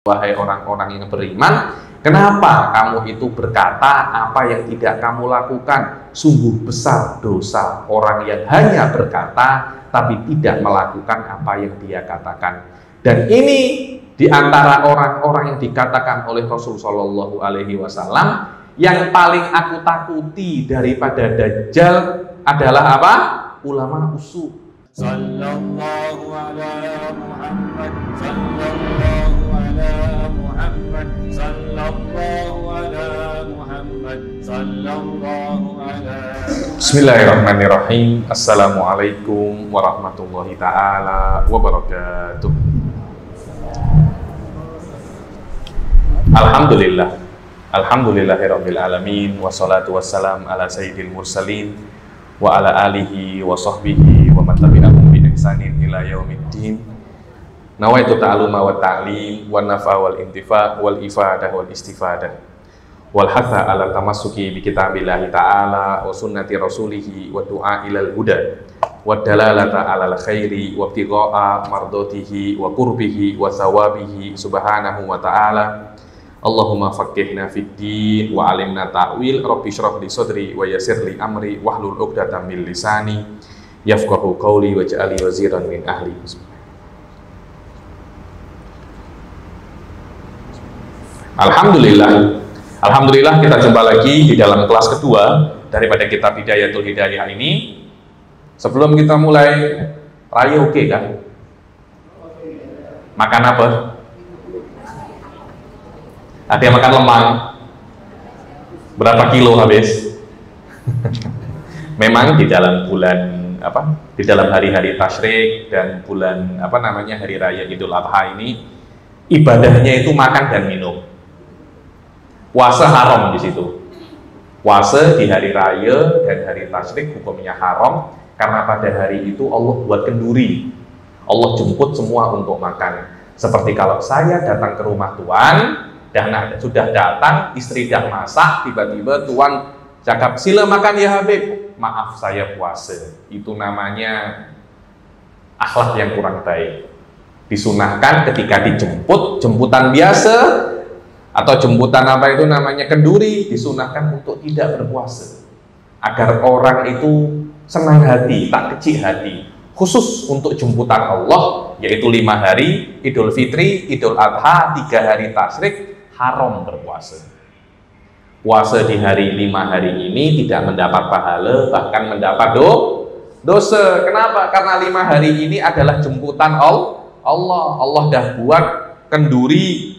Wahai orang-orang yang beriman, kenapa kamu itu berkata apa yang tidak kamu lakukan? Sungguh besar dosa orang yang hanya berkata tapi tidak melakukan apa yang dia katakan. Dan ini diantara orang-orang yang dikatakan oleh Rasul Shallallahu Alaihi Wasallam, yang paling aku takuti daripada Dajjal adalah apa? Ulama usu. Sallallahu ala Muhammad, sallallahu ala Muhammad, sallallahu ala Muhammad, sallallahu ala. Bismillahirrahmanirrahim. Assalamualaikum warahmatullahi ta'ala wabarakatuh. Alhamdulillah, alhamdulillahirabbil alamin, wassalatu wassalam ala sayyidil mursalin wa ala alihi wa sahbihi wa man tabi'ahum bi ihsanin ila yaumiddin. Nawaitu ta'aluma wa ta'lim wa nafa wal intifa wal ifadah wal istifadah wal hatha ala tamassuki bi kitabillahi ta'ala wa sunnati rasulihi wa du'a ilal huda wa dalalata alal khairi wa ibtigha'a mardatihi wa qurbihi wa thawabihi subhanahu wa ta'ala. Allahumma faqihna fid din wa alimna ta'wil, rabbi shrah li sadri wa yassir li amri wahlul 'uqdatam min lisani yafqahu qawli waj'al li waziran min ahli. Alhamdulillah kita jumpa lagi di dalam kelas kedua daripada kitab Hidayatul Hidayah ini. Sebelum kita mulai raya, oke kan? Makan apa? Ada yang makan lemang? Berapa kilo habis? Memang di dalam bulan apa? Di dalam hari-hari tasyrik dan bulan apa namanya hari raya Idul Adha ini, ibadahnya itu makan dan minum. Puasa haram di situ. Puasa di hari raya dan hari tasyrik hukumnya haram karena pada hari itu Allah buat kenduri. Allah jemput semua untuk makan. Seperti kalau saya datang ke rumah tuan, dan sudah datang, istri dah masak, tiba-tiba tuan cakap, sila makan ya Habib. Maaf, saya puasa. Itu namanya akhlak yang kurang baik. Disunahkan ketika dijemput, jemputan biasa atau jemputan apa itu namanya kenduri, disunahkan untuk tidak berpuasa agar orang itu senang hati, tak kecil hati. Khusus untuk jemputan Allah, yaitu 5 hari Idul Fitri, Idul Adha, 3 hari tasyrik, haram berpuasa. Puasa di hari 5 hari ini tidak mendapat pahala, bahkan mendapat dosa. Kenapa? Karena 5 hari ini adalah jemputan Allah. Allah dah buat kenduri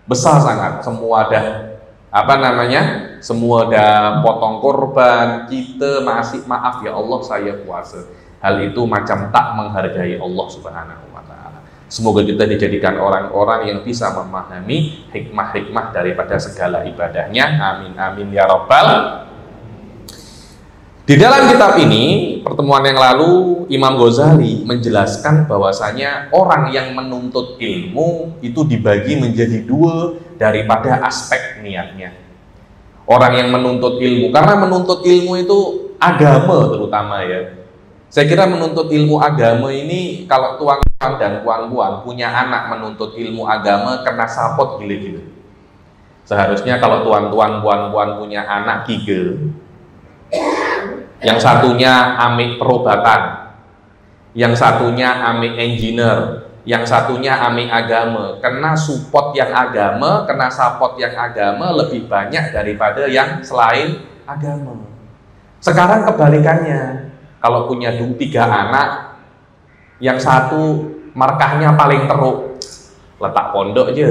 besar sangat. Semua dah apa namanya? Semua dah potong korban. Kita masih maaf ya Allah, saya puasa. Hal itu macam tak menghargai Allah Subhanahu wa ta'ala. Semoga kita dijadikan orang-orang yang bisa memahami hikmah-hikmah daripada segala ibadahnya. Amin amin ya rabbal. Di dalam kitab ini, pertemuan yang lalu Imam Ghazali menjelaskan bahwasanya orang yang menuntut ilmu itu dibagi menjadi 2 daripada aspek niatnya. Orang yang menuntut ilmu, karena menuntut ilmu itu agama terutama ya. Saya kira menuntut ilmu agama ini, kalau tuan-tuan dan puan-puan punya anak menuntut ilmu agama, kena sapot gila-gila. Seharusnya kalau tuan-tuan puan-puan punya anak gigil, yang satunya amik perobatan, yang satunya amik engineer, yang satunya amik agama, kena support yang agama, kena sapot yang agama lebih banyak daripada yang selain agama. Sekarang kebalikannya. Kalau punya 3 anak, yang satu markahnya paling teruk, letak pondok aja,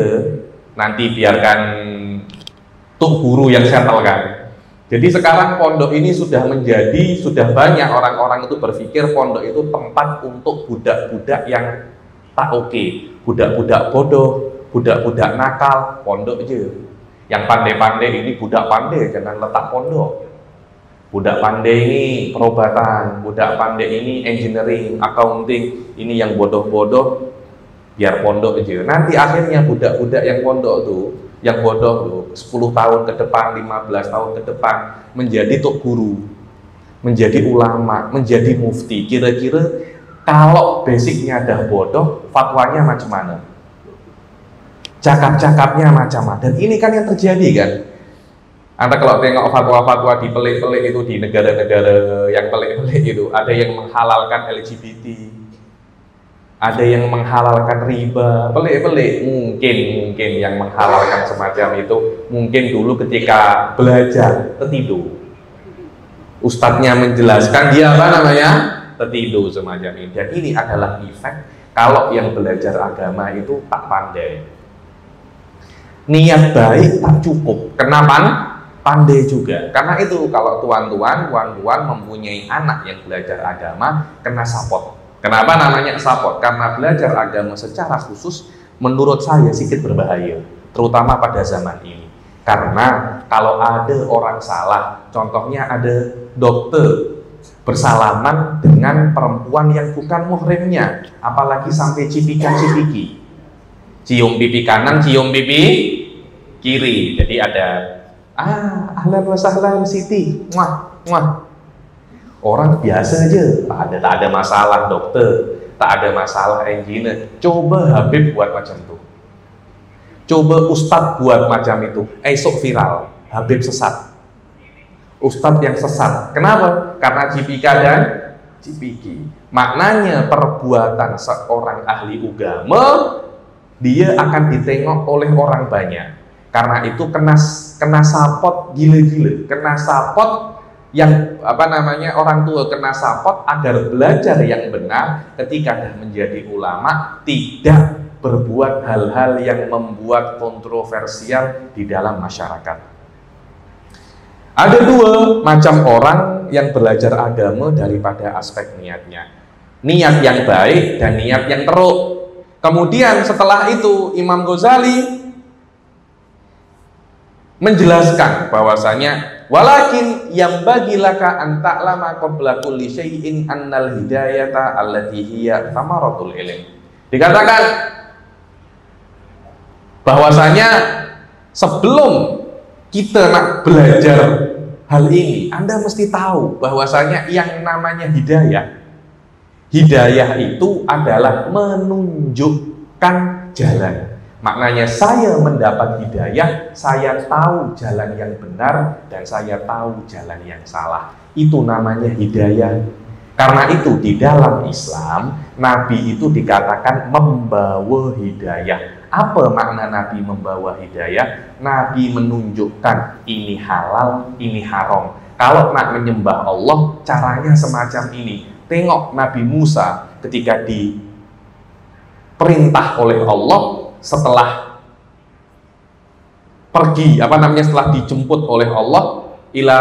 nanti biarkan tuh guru yang setelkan. Jadi sekarang pondok ini sudah banyak orang-orang itu berpikir pondok itu tempat untuk budak-budak yang tak oke, budak-budak bodoh, budak-budak nakal, pondok aja. Yang pandai-pandai ini budak pandai, jangan letak pondok. Budak pandai ini perobatan, budak pandai ini engineering, accounting, ini yang bodoh-bodoh biar pondok aja. Nanti akhirnya budak-budak yang pondok tuh, yang bodoh tuh 10 tahun ke depan, 15 tahun ke depan menjadi tok guru, menjadi ulama, menjadi mufti. Kira-kira kalau basicnya dah bodoh, fatwanya macam mana? cakap-cakapnya macam-macam. Dan ini kan yang terjadi kan. Anda kalau tengok fatwa-fatwa di pelik-pelik itu, di negara-negara yang pelik-pelik itu, ada yang menghalalkan LGBT, ada yang menghalalkan riba, pelik-pelik. Mungkin yang menghalalkan semacam itu, mungkin dulu ketika belajar tertidur. Ustadznya menjelaskan, dia apa namanya? Tertidur semacam ini. Dan ini adalah efek kalau yang belajar agama itu tak pandai. Niat baik tak cukup. Kenapa? Pandai juga. Karena itu kalau tuan-tuan mempunyai anak yang belajar agama, kena sapot. Kenapa namanya sapot? Karena belajar agama secara khusus menurut saya sedikit berbahaya, terutama pada zaman ini. Karena kalau ada orang salah, contohnya ada dokter bersalaman dengan perempuan yang bukan muhrimnya, apalagi sampai cipikan-cipiki, cium pipi kanan, cium pipi kiri. Jadi ada ahlan wa sahlan Siti, orang biasa aja, tak ada masalah dokter, tak ada masalah engineer. Coba Habib buat macam itu, coba Ustadz buat macam itu, esok viral, Habib sesat, Ustadz yang sesat. Kenapa? Karena cipika dan cipiki. Maknanya perbuatan seorang ahli agama, dia akan ditengok oleh orang banyak. Karena itu kena sapot gila-gila, kena sapot yang orang tua kena sapot agar belajar yang benar ketika dah menjadi ulama, tidak berbuat hal-hal yang membuat kontroversial di dalam masyarakat. Ada dua macam orang yang belajar agama daripada aspek niatnya. Niat yang baik dan niat yang teruk. Kemudian setelah itu Imam Ghazali menjelaskan bahwasanya walakin yang bagi laka an ta'lama qabla kulli syai'in annal hidayata allati hiya thamaratul ilm. Dikatakan bahwasanya sebelum kita nak belajar hal ini, Anda mesti tahu bahwasanya yang namanya hidayah itu adalah menunjukkan jalan. Maknanya saya mendapat hidayah, saya tahu jalan yang benar dan saya tahu jalan yang salah. Itu namanya hidayah. Karena itu di dalam Islam, Nabi itu dikatakan membawa hidayah. Apa makna Nabi membawa hidayah? Nabi menunjukkan ini halal, ini haram. Kalau nak menyembah Allah, caranya semacam ini. Tengok Nabi Musa ketika diperintah oleh Allah, setelah pergi, setelah dijemput oleh Allah, ila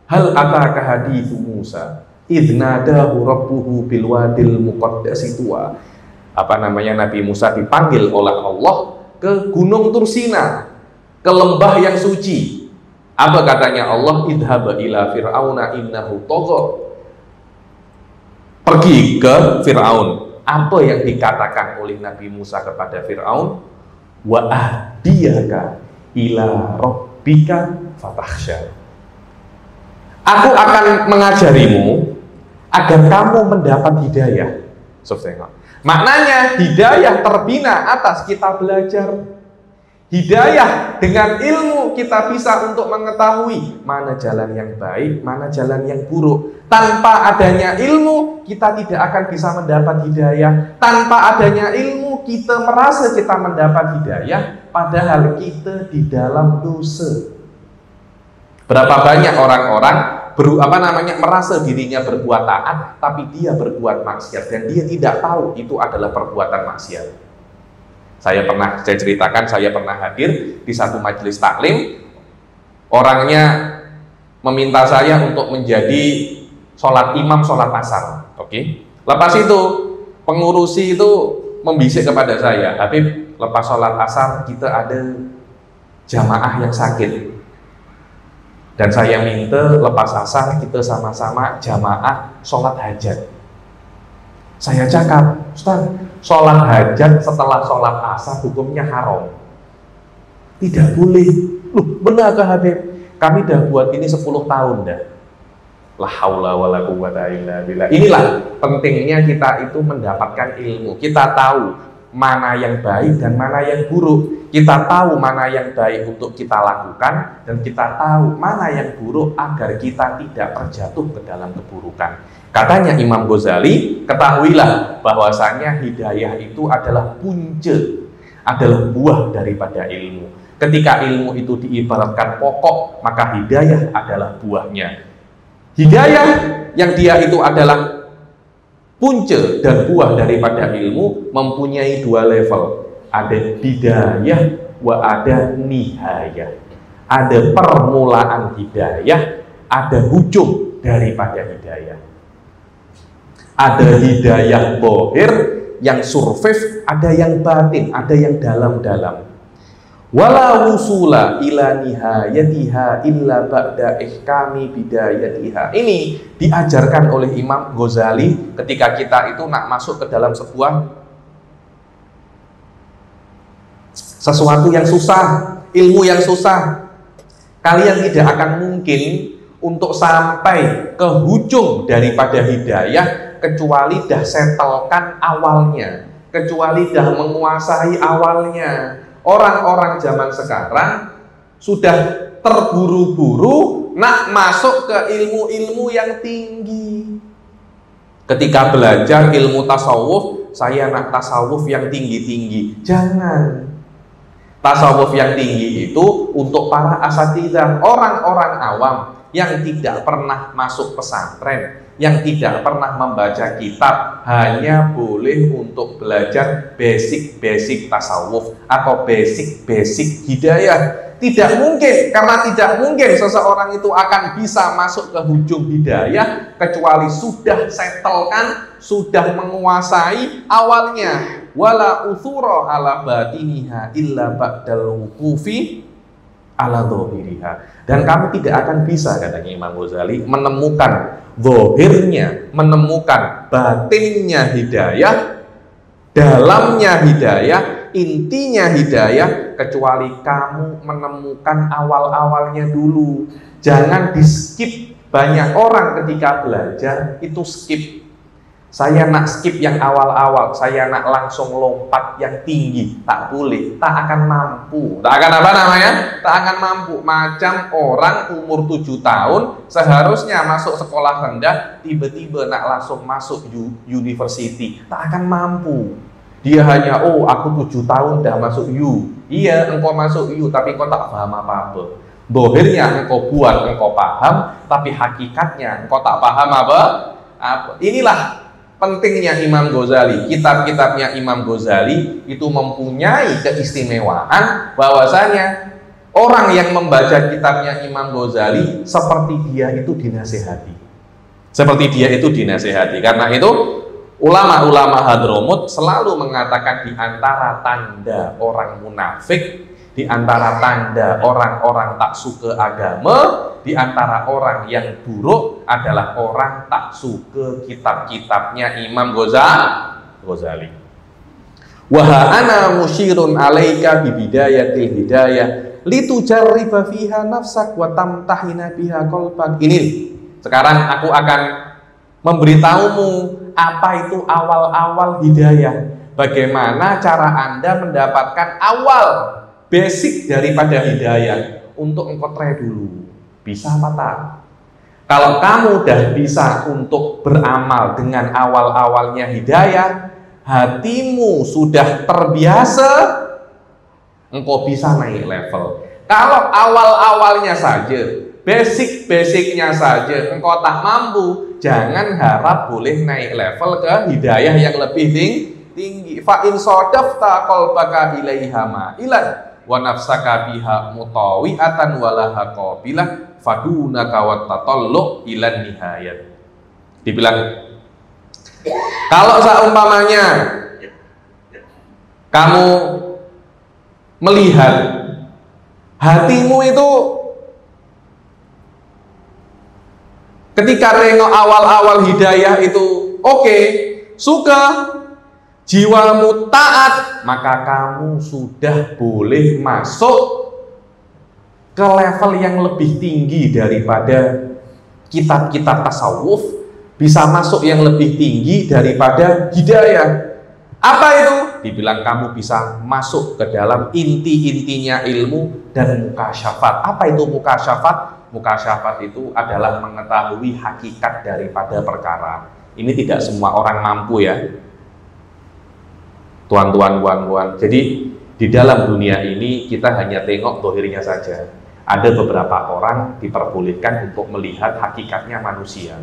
hal ataka hadithu Musa idnadahu rabbuhu bil wadil muqaddasi tuwa. Nabi Musa dipanggil oleh Allah ke Gunung Tursina, ke lembah yang suci. Apa katanya Allah? Idhaba ila fir'auna innahu tagha. Pergi ke Fir'aun. Apa yang dikatakan oleh Nabi Musa kepada Fir'aun? Wa ahdiyaka ila rabbika fatakhsha. Aku akan mengajarimu agar kamu mendapat hidayah. Maknanya hidayah terbina atas kita belajar. Hidayah dengan ilmu kita bisa untuk mengetahui mana jalan yang baik, mana jalan yang buruk. Tanpa adanya ilmu, kita tidak akan bisa mendapat hidayah. Tanpa adanya ilmu, kita merasa kita mendapat hidayah, padahal kita di dalam dosa. Berapa banyak orang-orang merasa dirinya berbuat taat, tapi dia berbuat maksiat dan dia tidak tahu itu adalah perbuatan maksiat. Saya ceritakan, saya pernah hadir di satu majelis taklim. Orangnya meminta saya untuk menjadi imam sholat asar. Oke. Lepas itu pengurusi itu membisik kepada saya, Habib, lepas sholat asar kita ada jamaah yang sakit. Dan saya minta lepas asar kita sama-sama jamaah sholat hajat. Saya cakap, Ustaz, sholat hajat setelah sholat asar hukumnya haram. Tidak boleh. Loh, benarkah Habib? Kami dah buat ini 10 tahun dah. La haula wala quwwata illa billah. Inilah pentingnya kita itu mendapatkan ilmu. Kita tahu mana yang baik dan mana yang buruk. Kita tahu mana yang baik untuk kita lakukan, dan kita tahu mana yang buruk agar kita tidak terjatuh ke dalam keburukan. Katanya Imam Ghazali, ketahuilah bahwasanya hidayah itu adalah punca, adalah buah daripada ilmu. Ketika ilmu itu diibaratkan pokok, maka hidayah adalah buahnya. Hidayah yang dia itu adalah punca dan buah daripada ilmu mempunyai dua level. Ada bidayah wa ada nihayah. Ada permulaan hidayah, ada ujung daripada hidayah. Ada hidayah bohir yang surface, ada yang batin, ada yang dalam-dalam. Wala wusula ila nihayatiha illa ba'da ihkami bidayatiha. Ini diajarkan oleh Imam Ghazali ketika kita itu nak masuk ke dalam sesuatu yang susah, ilmu yang susah. Kalian tidak akan mungkin untuk sampai ke ujung daripada hidayah kecuali dah setelkan awalnya, kecuali dah menguasai awalnya. Orang-orang zaman sekarang sudah terburu-buru nak masuk ke ilmu-ilmu yang tinggi. Ketika belajar ilmu tasawuf, saya nak tasawuf yang tinggi-tinggi. Jangan. Tasawuf yang tinggi itu untuk para asatidzah, orang-orang awam yang tidak pernah masuk pesantren, yang tidak pernah membaca kitab, hanya boleh untuk belajar basic-basic tasawuf atau basic-basic hidayah. Tidak mungkin, karena tidak mungkin seseorang itu akan bisa masuk ke ujung hidayah kecuali sudah setelkan, sudah menguasai awalnya. Wala uthura ala batiniha illa ba'dal wuqufi ala dhahiriha. Dan kamu tidak akan bisa, katanya Imam Ghazali, menemukan zahirnya, menemukan batinnya hidayah, dalamnya hidayah, intinya hidayah, kecuali kamu menemukan awal-awalnya dulu. Jangan di skip. Banyak orang ketika belajar itu skip. Saya nak skip yang awal-awal, saya nak langsung lompat yang tinggi. Tak boleh, tak akan mampu. Tak akan apa namanya? Tak akan mampu. Macam orang umur 7 tahun seharusnya masuk sekolah rendah, tiba-tiba nak langsung masuk university. Tak akan mampu. Dia hanya, oh aku 7 tahun dah masuk U. Iya, engkau masuk U, tapi engkau tak paham apa-apa. Dohirnya engkau buat, engkau paham, tapi hakikatnya engkau tak paham apa? Inilah pentingnya Imam Ghazali. Kitab-kitabnya Imam Ghazali itu mempunyai keistimewaan bahwasanya orang yang membaca kitabnya Imam Ghazali seperti dia itu dinasehati. Seperti dia itu dinasehati. Karena itu ulama-ulama Hadramut selalu mengatakan di antara tanda orang munafik, di antara tanda orang-orang tak suka agama, di antara orang yang buruk adalah orang tak suka kitab-kitabnya Imam Ghazali. Wa ana musyirun alaika bi bidayatil hidayah litujarriba fiha nafsak wa tamtahina biha qalbak. Ini sekarang aku akan memberitahumu apa itu awal-awal hidayah. Bagaimana cara Anda mendapatkan awal basic daripada hidayah untuk engkau try dulu. Bisa apa tak? Kalau kamu udah bisa untuk beramal dengan awal-awalnya hidayah, hatimu sudah terbiasa, engkau bisa naik level. Kalau awal-awalnya saja, basic-basicnya saja engkau tak mampu, jangan harap boleh naik level ke hidayah yang lebih tinggi. Fa in sadafta qalbaka ilaiha ma'ilan wa nafsaka biha mutawi'atan walaha qabilah fadunaka wa tatallu ilan nihayat. Dibilang, kalau seumpamanya kamu melihat hatimu itu ketika nengok awal-awal hidayah itu oke, suka, jiwamu taat, maka kamu sudah boleh masuk ke level yang lebih tinggi daripada kitab-kitab tasawuf, bisa masuk yang lebih tinggi daripada hidayah. Apa itu? Dibilang kamu bisa masuk ke dalam inti-intinya ilmu dan mukasyafat. Apa itu mukasyafat? Mukasyafat itu adalah mengetahui hakikat daripada perkara. Ini tidak semua orang mampu ya, tuan-tuan, puan-puan. Jadi di dalam dunia ini kita hanya tengok dohirnya saja. Ada beberapa orang diperbolehkan untuk melihat hakikatnya manusia.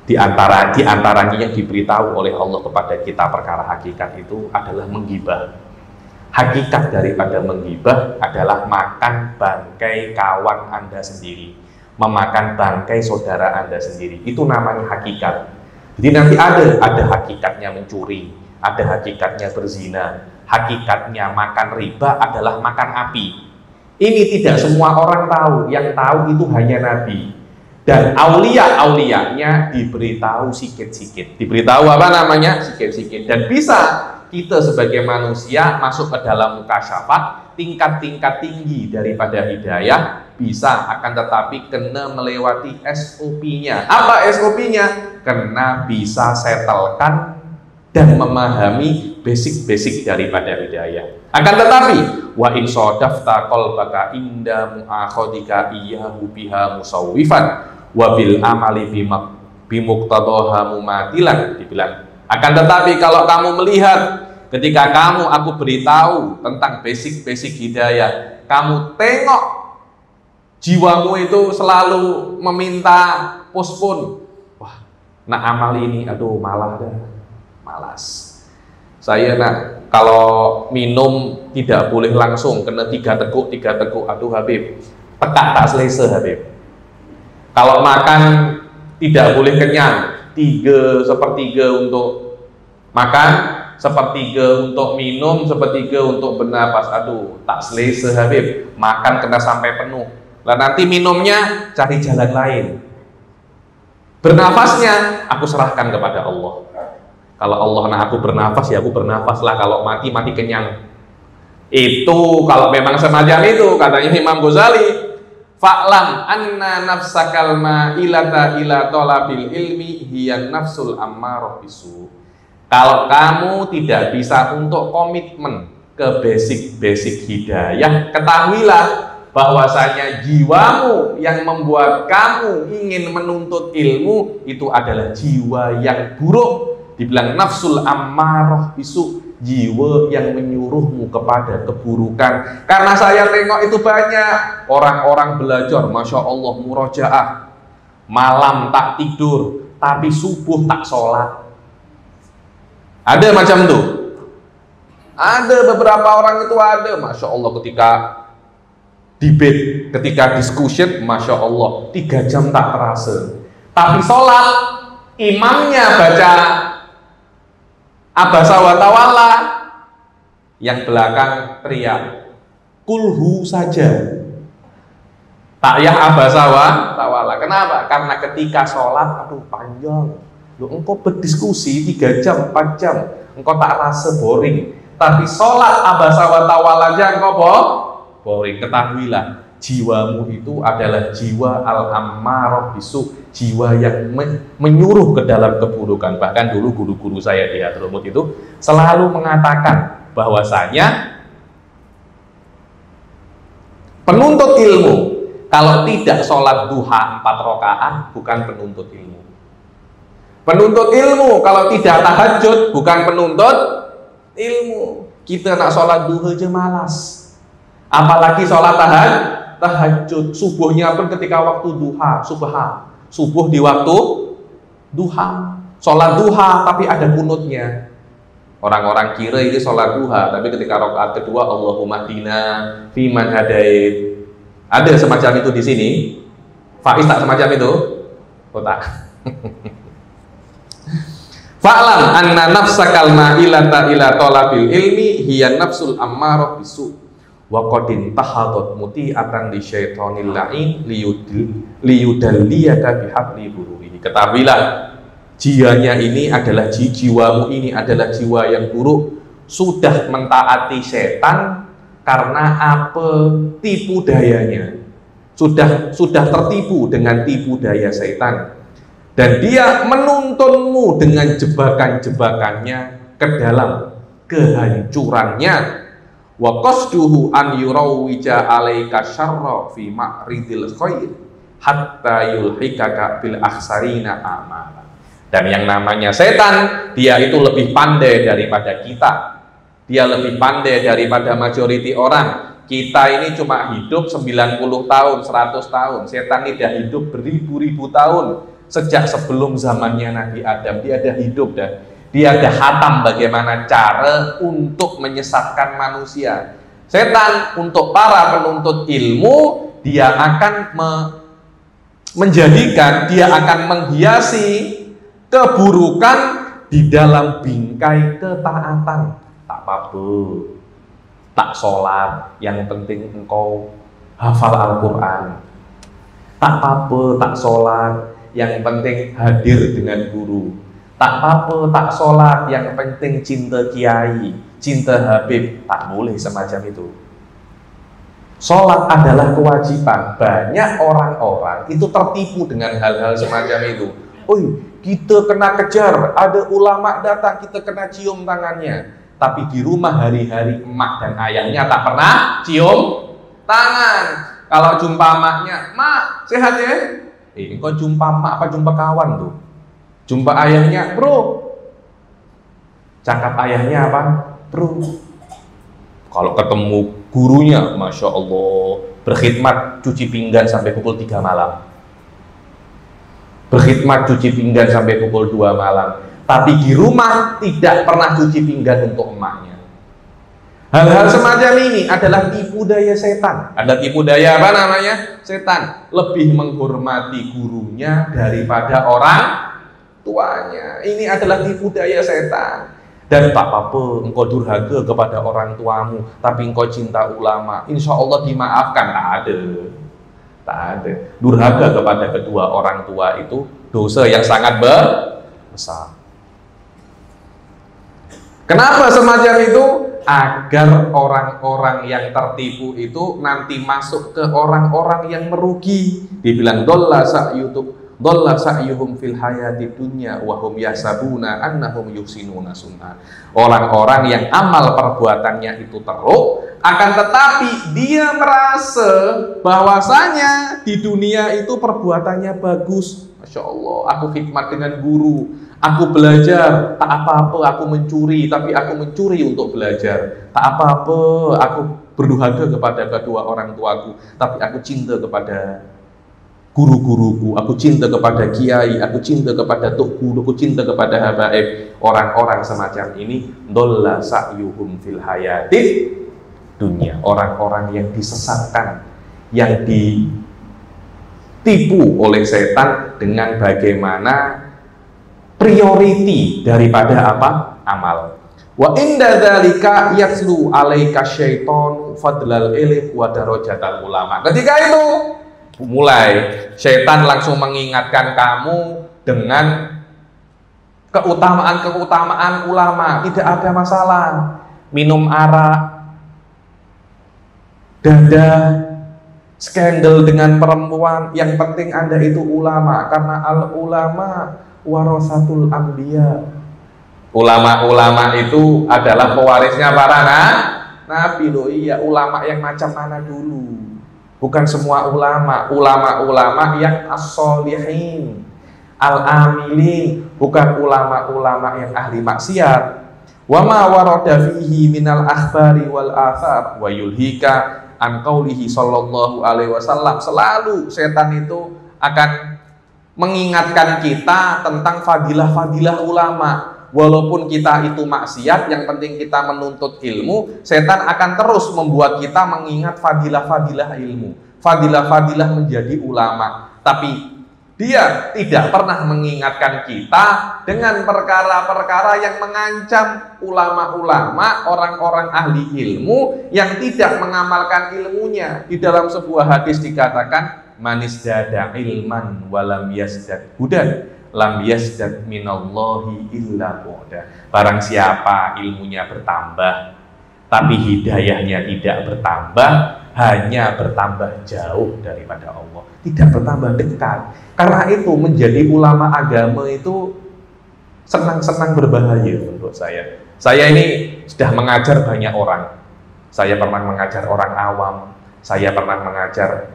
Di antaranya yang diberitahu oleh Allah kepada kita perkara hakikat itu adalah menggibah. Hakikat daripada menggibah adalah makan bangkai kawan Anda sendiri, memakan bangkai saudara Anda sendiri. Itu namanya hakikat. Jadi nanti ada hakikatnya mencuri, ada hakikatnya berzina, hakikatnya makan riba adalah makan api. Ini tidak semua orang tahu, yang tahu itu hanya Nabi. Dan aulia-aulianya diberitahu sikit-sikit. Diberitahu apa namanya? Sikit-sikit. Dan bisa kita sebagai manusia masuk ke dalam mukasyafat, tingkat-tingkat tinggi daripada hidayah, bisa, akan tetapi kena melewati SOP-nya. Apa SOP-nya? Kena bisa setelkan dan memahami basic-basic daripada hidayah. Akan tetapi wa in sadafta qalbaka inda mu'akhadika iyyahu biha musawwifan wa bil amali bimuqtadaha mumatilan, dibilang. Akan tetapi kalau kamu melihat ketika aku beritahu tentang basic-basic hidayah, kamu tengok jiwamu itu selalu meminta postpone. Wah, nak amal ini aduh malas. Saya nak kalau minum tidak boleh langsung, kena 3 teguk, aduh Habib, tekak tak selesai Habib. Kalau makan tidak boleh kenyang, 3/3 untuk makan, 1/3 untuk minum, 1/3 untuk bernapas. Aduh, tak selesai Habib, makan kena sampai penuh. Lah nanti minumnya cari jalan lain. Bernafasnya aku serahkan kepada Allah. Kalau Allah nak aku bernafas, ya aku bernafas lah. Kalau mati kenyang. Itu kalau memang semacam itu, katanya Imam Ghazali, fa'lam anna nafsakal ma'ilata ila talabil ilmi hiya nafsul ammarah bisu. Kalau kamu tidak bisa untuk komitmen ke basic hidayah, ketahuilah bahwasanya jiwamu yang membuat kamu ingin menuntut ilmu itu adalah jiwa yang buruk. Dibilang nafsul ammarah bisu, jiwa yang menyuruhmu kepada keburukan. Karena saya tengok itu banyak orang-orang belajar, Masya Allah, murojaah, malam tak tidur, tapi subuh tak sholat. Ada macam itu. Ada beberapa orang itu ada, Masya Allah, ketika debate, ketika discussion, Masya Allah, 3 jam tak terasa. Tapi sholat, imamnya baca abasa wa tawalla, yang belakang teriak kulhu saja, tak yah abasa wa tawalla. Kenapa? Karena ketika sholat, aduh panjang, engkau berdiskusi 3 jam, 4 jam, engkau tak rasa boring. Tapi sholat abasa wa tawalla aja engkau boring. Ketahuilah, jiwamu itu adalah jiwa al-ammarah bisu, jiwa yang menyuruh ke dalam keburukan. Bahkan dulu guru-guru saya di Hadramut itu selalu mengatakan bahwasanya penuntut ilmu kalau tidak sholat duha 4 rakaat bukan penuntut ilmu. Penuntut ilmu kalau tidak tahajud bukan penuntut ilmu. Kita nak sholat duha aja malas, apalagi sholat tahajud. Subuhnya pun ketika waktu duha, subuh di waktu duha, sholat duha tapi ada kunutnya. Orang-orang kira ini sholat duha, tapi ketika rakaat kedua Allahumma hdina fiman hadait. Ada semacam itu di sini. Faiz tak semacam itu? Oh tak. Fa'lam anna nafsakal ma'ilata ila talabil ilmi hiya nafsul ammarah bisu wa qadin tahadat muti'atan li syaitonil la'in liyudalliyaka bihabli bururihi. Ketahuilah, jiwanya ini adalah jiwamu ini adalah jiwa yang buruk, sudah mentaati setan karena apa? Tipu dayanya. Sudah tertipu dengan tipu daya setan. Dan dia menuntunmu dengan jebakan-jebakannya ke ke dalam kehancurannya. Wa qasduhu an yurawwija 'alaika syarra fi ma'ridil khair hatta yulhikaka bil akhsarina amala. Dan yang namanya setan, dia itu lebih pandai daripada kita. Dia lebih pandai daripada majority orang. Kita ini cuma hidup 90 tahun, 100 tahun. Setan ini dah hidup beribu-ribu tahun. Sejak sebelum zamannya Nabi Adam, dia ada hidup dah. Dia ada hatam bagaimana cara untuk menyesatkan manusia. Setan untuk para penuntut ilmu, dia akan menjadikan, dia akan menghiasi keburukan di dalam bingkai ketaatan. Tak apa-apa, tak sholat, yang penting engkau hafal Al-Quran. Tak apa-apa, tak sholat, yang penting hadir dengan guru. Tak apa-apa, tak sholat, yang penting cinta kiai, cinta habib. Tak boleh semacam itu. Sholat adalah kewajiban. Banyak orang-orang itu tertipu dengan hal-hal semacam itu. Kita kena kejar, ada ulama datang, kita kena cium tangannya. Tapi di rumah hari-hari emak dan ayahnya tak pernah cium tangan. Kalau jumpa emaknya, "Mak, sehat ya?" Engkau jumpa emak apa jumpa kawan tuh? Jumpa ayahnya, "Bro." Cakap ayahnya apa? "Bro." Kalau ketemu gurunya, Masya Allah, berkhidmat cuci pinggan sampai pukul 3 malam. Berkhidmat cuci pinggan sampai pukul 2 malam. Tapi di rumah tidak pernah cuci pinggan untuk emaknya. Hal-hal semacam ini adalah tipu daya setan. Ada tipu daya apa namanya? Setan. Lebih menghormati gurunya daripada orang tuanya. Ini adalah tipu daya setan. Dan tak apa-apa engkau durhaka kepada orang tuamu, tapi engkau cinta ulama, insya Allah dimaafkan. Tak ada. Tak ada. Durhaka kepada kedua orang tua itu dosa yang sangat besar. Kenapa semacam itu? Agar orang-orang yang tertipu itu nanti masuk ke orang-orang yang merugi. Dibilang dolla sa'yuhum fil hayati dunya wa hum yasabuna annahum yuhsinuna sunna. Orang-orang yang amal perbuatannya itu teruk, akan tetapi dia merasa bahwasanya di dunia itu perbuatannya bagus. Masya Allah, aku khidmat dengan guru, aku belajar, tak apa-apa aku mencuri, tapi aku mencuri untuk belajar. Tak apa-apa aku berdurhaka kepada kedua orang tuaku, tapi aku cinta kepada guru-guruku, aku cinta kepada kiai, aku cinta kepada tok guru, aku cinta kepada habaib. Orang-orang semacam ini dolla sa'yuhum fil hayati dunia. Orang-orang yang disesatkan, yang ditipu oleh setan dengan bagaimana priority daripada apa? Amal. Wa inda dzalika yatslu 'alaika syaitanu fadlal ilm wa darajatal ulama. Ketika itu mulai setan langsung mengingatkan kamu dengan keutamaan-keutamaan ulama. Tidak ada masalah minum arak, dada, skandal dengan perempuan, yang penting Anda itu ulama, karena al-ulama warasatul anbiya. Ulama-ulama itu adalah pewarisnya para nabi. Loh iya, ulama yang macam mana dulu? Bukan semua ulama, ulama-ulama yang as-solihin, al-amilin, bukan ulama-ulama yang ahli maksiat. Wa ma warada fihi minal akhbari wal athar wa yulhika an qaulihi sallallahu alaihi wasallam. Selalu setan itu akan mengingatkan kita tentang fadilah-fadilah ulama. Walaupun kita itu maksiat, yang penting kita menuntut ilmu, setan akan terus membuat kita mengingat fadilah-fadilah ilmu, fadilah-fadilah menjadi ulama. Tapi dia tidak pernah mengingatkan kita dengan perkara-perkara yang mengancam ulama-ulama, orang-orang ahli ilmu yang tidak mengamalkan ilmunya. Di dalam sebuah hadis dikatakan, manis dada ilman walam yasdad hudan lam yasdad minallahi illa bu'da. Barang siapa ilmunya bertambah tapi hidayahnya tidak bertambah, hanya bertambah jauh daripada Allah, tidak bertambah dekat. Karena itu menjadi ulama agama itu senang-senang berbahaya menurut saya. Saya ini sudah mengajar banyak orang. Saya pernah mengajar orang awam, saya pernah mengajar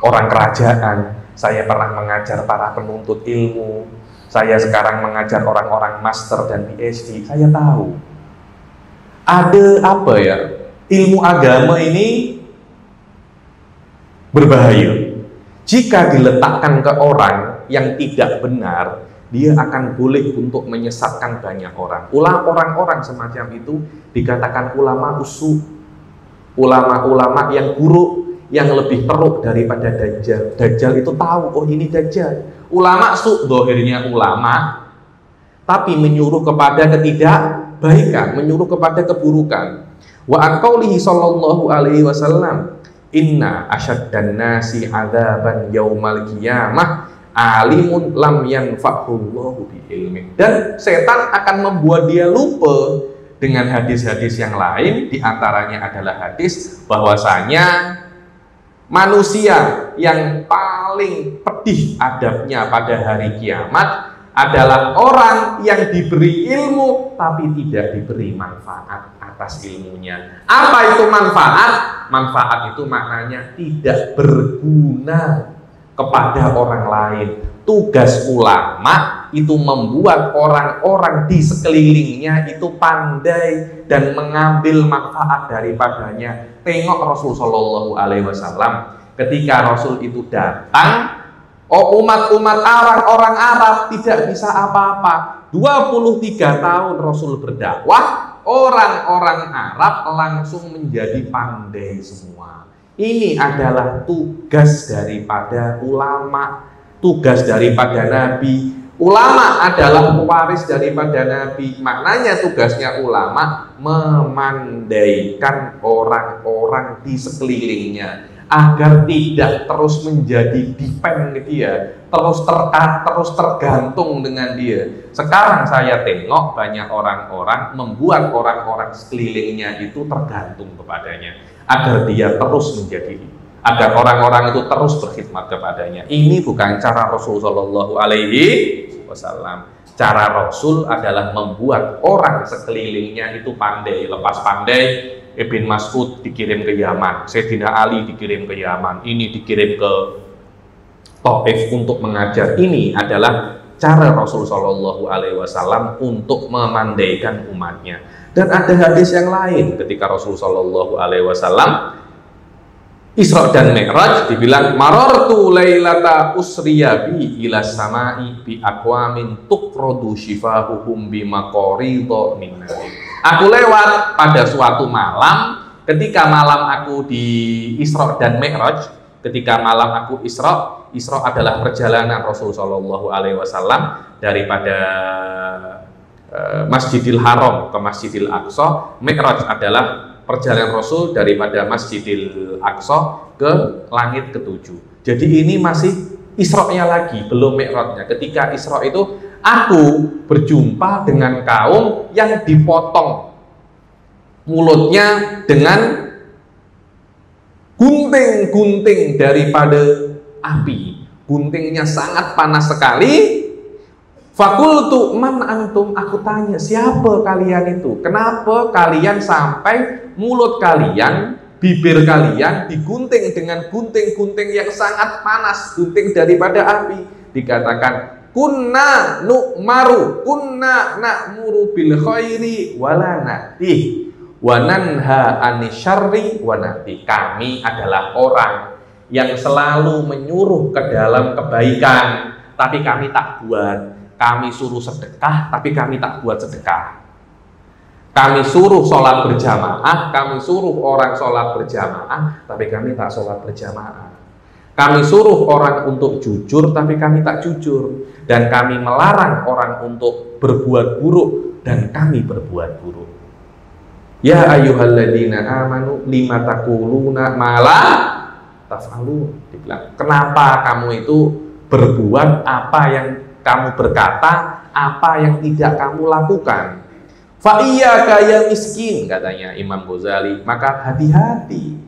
orang kerajaan, saya pernah mengajar para penuntut ilmu, saya sekarang mengajar orang-orang master dan PhD. Saya tahu ada apa ya, ilmu agama ini berbahaya. Jika diletakkan ke orang yang tidak benar, dia akan boleh untuk menyesatkan banyak orang. Orang-orang semacam itu dikatakan ulama usu, ulama-ulama yang buruk, yang lebih teruk daripada Dajjal. Dajjal itu tahu, oh ini Dajjal. Ulama su, dohirnya ulama, tapi menyuruh kepada ketidakbaikan, menyuruh kepada keburukan. Wa an qaulihi sallallahu alaihi wasallam, inna asyaddan nasi adzaban yaumal qiyamah alimun lam yanfa'hullahu bi ilmi. Dan setan akan membuat dia lupa dengan hadis-hadis yang lain, diantaranya adalah hadis bahwasanya manusia yang paling pedih adabnya pada hari kiamat adalah orang yang diberi ilmu tapi tidak diberi manfaat atas ilmunya. Apa itu manfaat? Manfaat itu maknanya tidak berguna kepada orang lain. Tugas ulama itu membuat orang-orang di sekelilingnya itu pandai dan mengambil manfaat daripadanya. Tengok Rasul Shallallahu Alaihi Wasallam ketika Rasul itu datang, umat-umat orang Arab tidak bisa apa-apa. 23 tahun Rasul berdakwah, orang-orang Arab langsung menjadi pandai semua. Ini adalah tugas daripada ulama, tugas daripada Nabi. Ulama adalah pewaris daripada Nabi. Maknanya tugasnya ulama memandaikan orang-orang di sekelilingnya agar tidak terus menjadi depend dia, terus tergantung dengan dia. Sekarang saya tengok banyak orang-orang membuat orang-orang sekelilingnya itu tergantung kepadanya, agar dia terus menjadi, agar orang-orang itu terus berkhidmat kepadanya. Ini bukan cara Rasul Shallallahu Alaihi Wasallam. Cara Rasul adalah membuat orang sekelilingnya itu pandai. Lepas pandai, Ibn Mas'ud dikirim ke Yaman, Sayyidina Ali dikirim ke Yaman, ini dikirim ke Taif untuk mengajar. Ini adalah cara Rasul Shallallahu Alaihi Wasallam untuk memandaikan umatnya. Dan ada hadis yang lain ketika Rasul Shallallahu Alaihi Wasallam Isra dan Mi'raj, dibilang marartu lailata usriya bi ila samai bi aqwamin tuqradu shifahuhum bi maqaridha min nar. Aku lewat pada suatu malam, ketika malam aku di Isra dan Mi'raj, ketika malam aku Isra adalah perjalanan Rasul Shallallahu Alaihi Wasallam daripada Masjidil Haram ke Masjidil Aqsa. Mi'raj adalah perjalanan Rasul daripada Masjidil Aqsa ke langit ketujuh. Jadi ini masih Isra-nya lagi, belum Mi'rajnya. Ketika Isra itu aku berjumpa dengan kaum yang dipotong mulutnya dengan gunting-gunting daripada api. Guntingnya sangat panas sekali. Fakultu man antum, aku tanya siapa kalian itu? Kenapa kalian sampai mulut kalian, bibir kalian digunting dengan gunting-gunting yang sangat panas, gunting daripada api? Dikatakan kunna nu'maru, kunna na'muru bil khairi wala na'tih wa nanha anisyarri wa na'tih. Kami adalah orang yang selalu menyuruh ke dalam kebaikan, tapi kami tak buat. Kami suruh sedekah, tapi kami tak buat sedekah. Kami suruh sholat berjamaah, kami suruh orang sholat berjamaah, tapi kami tak sholat berjamaah. Kami suruh orang untuk jujur, tapi kami tak jujur. Dan kami melarang orang untuk berbuat buruk, dan kami berbuat buruk. Ya ayyuhalladzina amanu lima taquluna ma la taf'alun. Dibilang, kenapa kamu itu berbuat apa yang kamu berkata, apa yang tidak kamu lakukan? Fa iyyaka ya miskin, katanya Imam Ghazali, maka hati-hati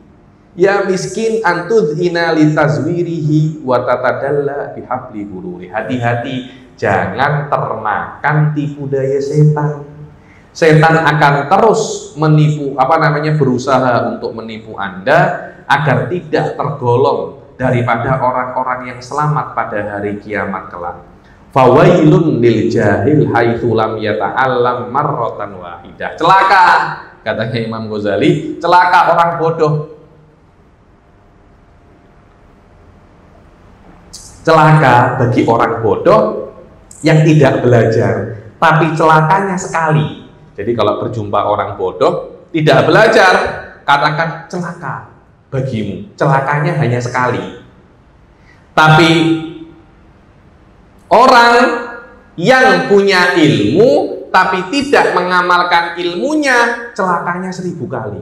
ya miskin antudhina litazwirihi wa tatadalla bihabli gururi. Hati-hati, jangan termakan tipu daya setan. Setan akan terus menipu, berusaha untuk menipu Anda agar tidak tergolong daripada orang-orang yang selamat pada hari kiamat kelak. Fawailun lil jahil haitsu lam yata'allam marratan wahidah. Celaka, katanya Imam Ghazali, celaka orang bodoh. Celaka bagi orang bodoh yang tidak belajar, tapi celakanya sekali. Jadi kalau berjumpa orang bodoh tidak belajar, katakan celaka bagimu, celakanya hanya sekali. Tapi orang yang punya ilmu tapi tidak mengamalkan ilmunya, celakanya 1000 kali.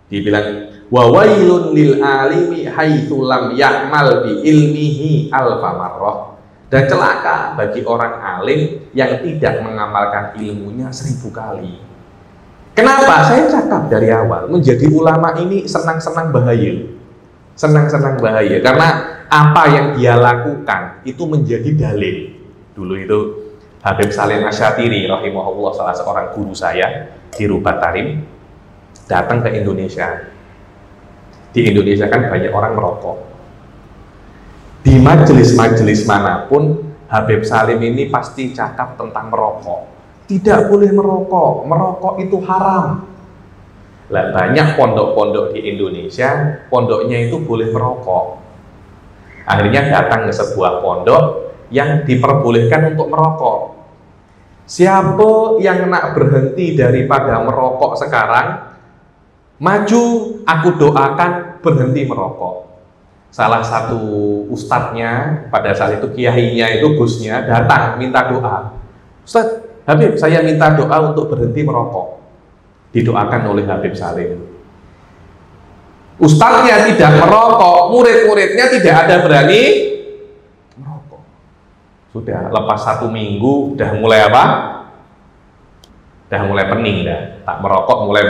Dibilang wa wailun lil alimi haitsu lam ya'mal bi ilmihi alfa marrah. Dan celaka bagi orang alim yang tidak mengamalkan ilmunya 1000 kali. Kenapa? Saya cakap dari awal, menjadi ulama ini senang-senang bahaya. Senang-senang bahaya, karena apa yang dia lakukan itu menjadi dalil. Dulu itu Habib Salim Asyatiri rahimahullah, salah seorang guru saya di Rubat Tarim, datang ke Indonesia. Di Indonesia kan banyak orang merokok. Di majelis-majelis manapun Habib Salim ini pasti cakap tentang merokok. Tidak boleh merokok, merokok itu haram. Lah banyak pondok-pondok di Indonesia, pondoknya itu boleh merokok. Akhirnya datang ke sebuah pondok yang diperbolehkan untuk merokok. Siapa yang nak berhenti daripada merokok sekarang, maju, aku doakan berhenti merokok. Salah satu ustadznya pada saat itu, kiainya itu, gusnya datang minta doa. Ustadz Habib, saya minta doa untuk berhenti merokok. Didoakan oleh Habib Salim. Ustadznya tidak merokok, murid-muridnya tidak ada berani merokok. Sudah lepas 1 minggu, udah mulai apa? Udah mulai pening dah. Tak merokok mulai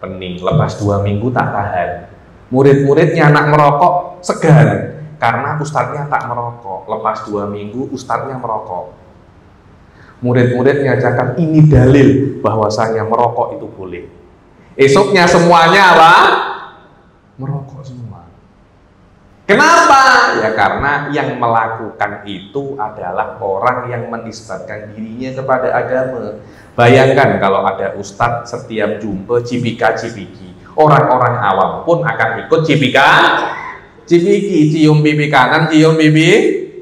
pening. Lepas 2 minggu tak tahan. Murid-muridnya anak merokok segan karena ustadznya tak merokok. Lepas 2 minggu ustadznya merokok. Murid-muridnya cakap ini dalil bahwasanya merokok itu boleh. Esoknya semuanya apa? Merokok semua. Kenapa? Ya karena yang melakukan itu adalah orang yang menisbatkan dirinya kepada agama. Bayangkan kalau ada ustadz setiap jumpa cipika-cipiki, orang-orang awam pun akan ikut cipika-cipiki, cium pipi kanan, cium pipi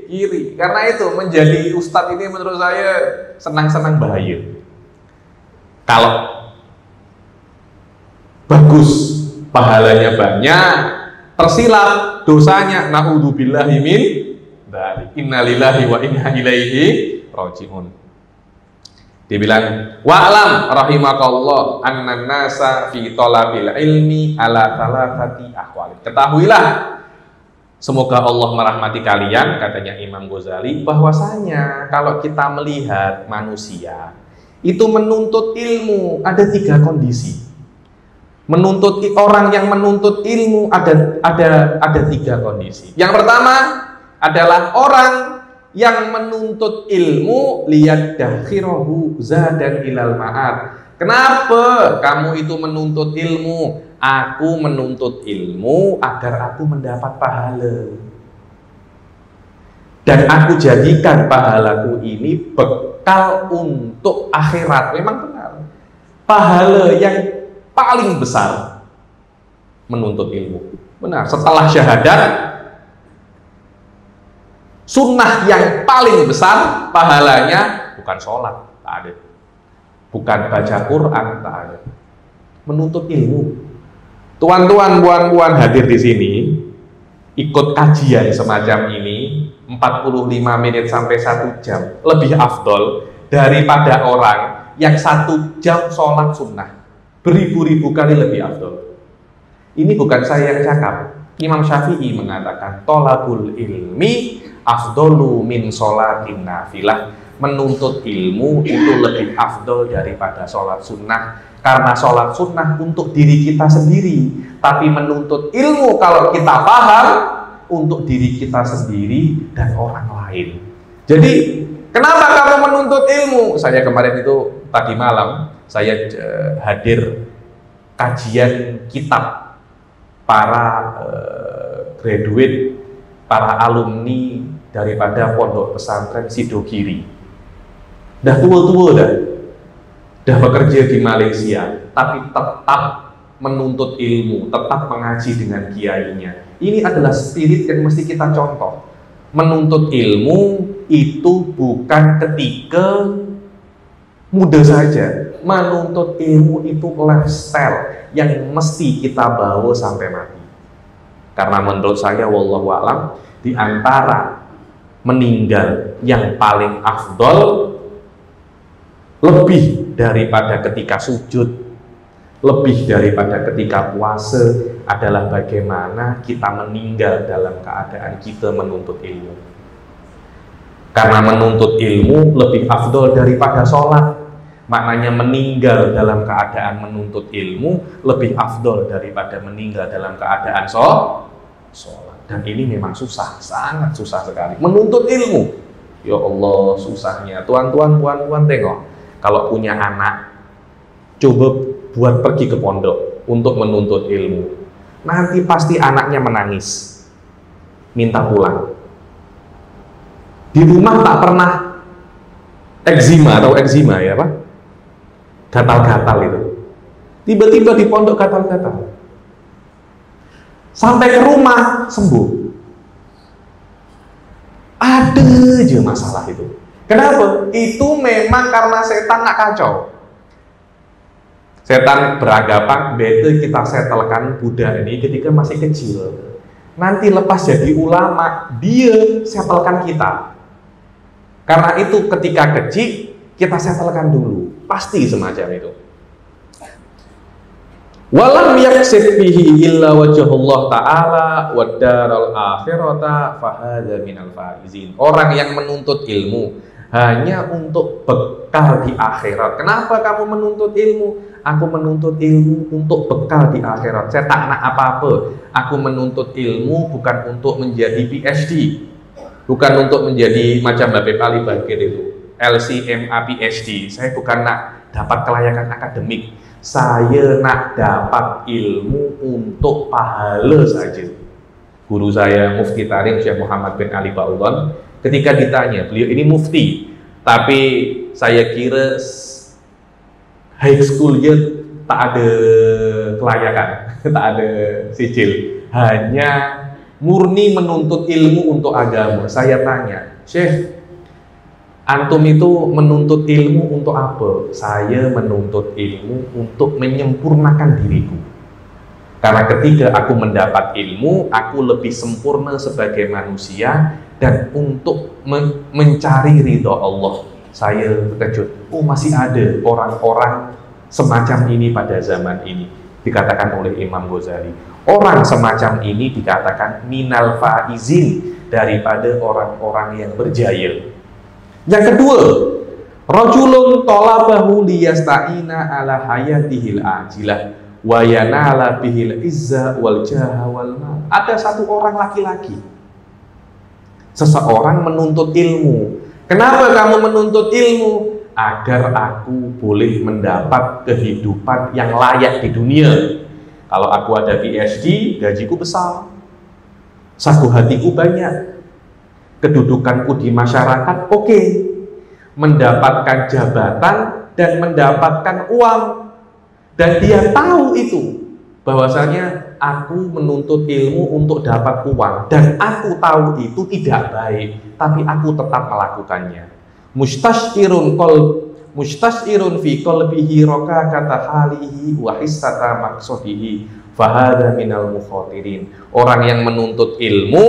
kiri. Karena itu menjadi ustadz ini menurut saya senang-senang bahaya. Kalau bagus, pahalanya banyak, tersilap dosanya, naudzubillahi min dzalik. Innalillahi wa inna ilaihi rajiun. Dibilang wa'lam rahimakallah annan nasa fi talabil ilmi ala thalathati ahwal. Ketahuilah, semoga Allah merahmati kalian, katanya Imam Ghazali, bahwasanya kalau kita melihat manusia itu menuntut ilmu ada 3 kondisi. Orang yang menuntut ilmu ada 3 kondisi. Yang pertama adalah orang yang menuntut ilmu lihat dakhirahu zadan ilal ma'ad. Kenapa kamu itu menuntut ilmu? Aku menuntut ilmu agar aku mendapat pahala. Dan aku jadikan pahalaku ini bekal untuk akhirat. Memang benar. Pahala yang paling besar menuntut ilmu. Benar, setelah syahadat, sunnah yang paling besar pahalanya bukan sholat, tak ada. Bukan baca Quran, tak ada. Menuntut ilmu. Tuan-tuan, puan-puan hadir di sini, ikut kajian semacam ini 45 menit sampai 1 jam lebih afdol daripada orang yang 1 jam sholat sunnah. Beribu-ribu kali lebih afdol. Ini bukan saya yang cakap. Imam Syafi'i mengatakan tolabul ilmi afdolu min sholatin nafilah. Menuntut ilmu itu lebih afdol daripada sholat sunnah. karena sholat sunnah untuk diri kita sendiri, tapi menuntut ilmu kalau kita paham untuk diri kita sendiri dan orang lain. Jadi kenapa kamu menuntut ilmu? Saya kemarin itu tadi malam saya hadir kajian kitab para graduate, para alumni daripada pondok pesantren Sidogiri. Dah tua-tua dah bekerja di Malaysia, tapi tetap menuntut ilmu, tetap mengaji dengan kiainya. Ini adalah spirit yang mesti kita contoh. Menuntut ilmu itu bukan ketika muda saja. Menuntut ilmu itu lifestyle yang mesti kita bawa sampai mati. Karena menurut saya, wallahu a'lam, di antara meninggal yang paling afdol, lebih daripada ketika sujud, lebih daripada ketika puasa, adalah bagaimana kita meninggal dalam keadaan kita menuntut ilmu. Karena menuntut ilmu lebih afdol daripada sholat. Maknanya meninggal dalam keadaan menuntut ilmu lebih afdol daripada meninggal dalam keadaan sholat. Dan ini memang susah, sangat susah sekali menuntut ilmu. Ya Allah, susahnya. Tuan-tuan, puan-puan, tengok, kalau punya anak, coba buat pergi ke pondok untuk menuntut ilmu. Nanti pasti anaknya menangis, minta pulang. Di rumah tak pernah eczema ya Pak? Gatal-gatal itu. Tiba-tiba di pondok gatal-gatal. Sampai ke rumah sembuh. Ada aja masalah itu. Kenapa? Itu memang karena setan nak kacau. Setan beranggapan bete kita setelkan budak ini ketika masih kecil. Nanti lepas jadi ulama, dia setelkan kita. Karena itu ketika kecil kita setelkan dulu. Pasti semacam itu. Walam yaksib bihi illa wajhullah ta'ala wad daral akhirata fahadza minal faizin. Orang yang menuntut ilmu hanya untuk bekal di akhirat. Kenapa kamu menuntut ilmu? Aku menuntut ilmu untuk bekal di akhirat. Saya tak nak apa-apa. Aku menuntut ilmu bukan untuk menjadi PhD, bukan untuk menjadi macam Habib Ali Bakir itu LCMA PhD. Saya bukan nak dapat kelayakan akademik. Saya nak dapat ilmu untuk pahala saja. Guru saya Mufti Tarim Syekh Muhammad bin Ali Baudon, ketika ditanya, beliau ini mufti, tapi saya kira high school-nya tak ada kelayakan, tak ada sijil, hanya murni menuntut ilmu untuk agama. Saya tanya, Syekh, antum itu menuntut ilmu untuk apa? Saya menuntut ilmu untuk menyempurnakan diriku. Karena ketika aku mendapat ilmu, aku lebih sempurna sebagai manusia, dan untuk mencari ridho Allah. Saya terkejut, oh masih ada orang-orang semacam ini pada zaman ini. Dikatakan oleh Imam Ghazali, orang semacam ini dikatakan minal faizin, daripada orang-orang yang berjaya. Yang kedua, rajulun talabahu liyasta'ina ala hayatihil ajilah wa yanala bihil izza wal jaha wal mal. Ada satu orang laki-laki, seseorang menuntut ilmu. Kenapa kamu menuntut ilmu? Agar aku boleh mendapat kehidupan yang layak di dunia. Kalau aku ada PhD, gajiku besar, saku hatiku banyak, kedudukanku di masyarakat oke, mendapatkan jabatan dan mendapatkan uang. Dan dia tahu itu, bahwasanya aku menuntut ilmu untuk dapat uang, dan aku tahu itu tidak baik, tapi aku tetap melakukannya. Mustashirun fi qalbihi roka kata halihi wa hissata maksodihi fahada minal mukhatirin. Orang yang menuntut ilmu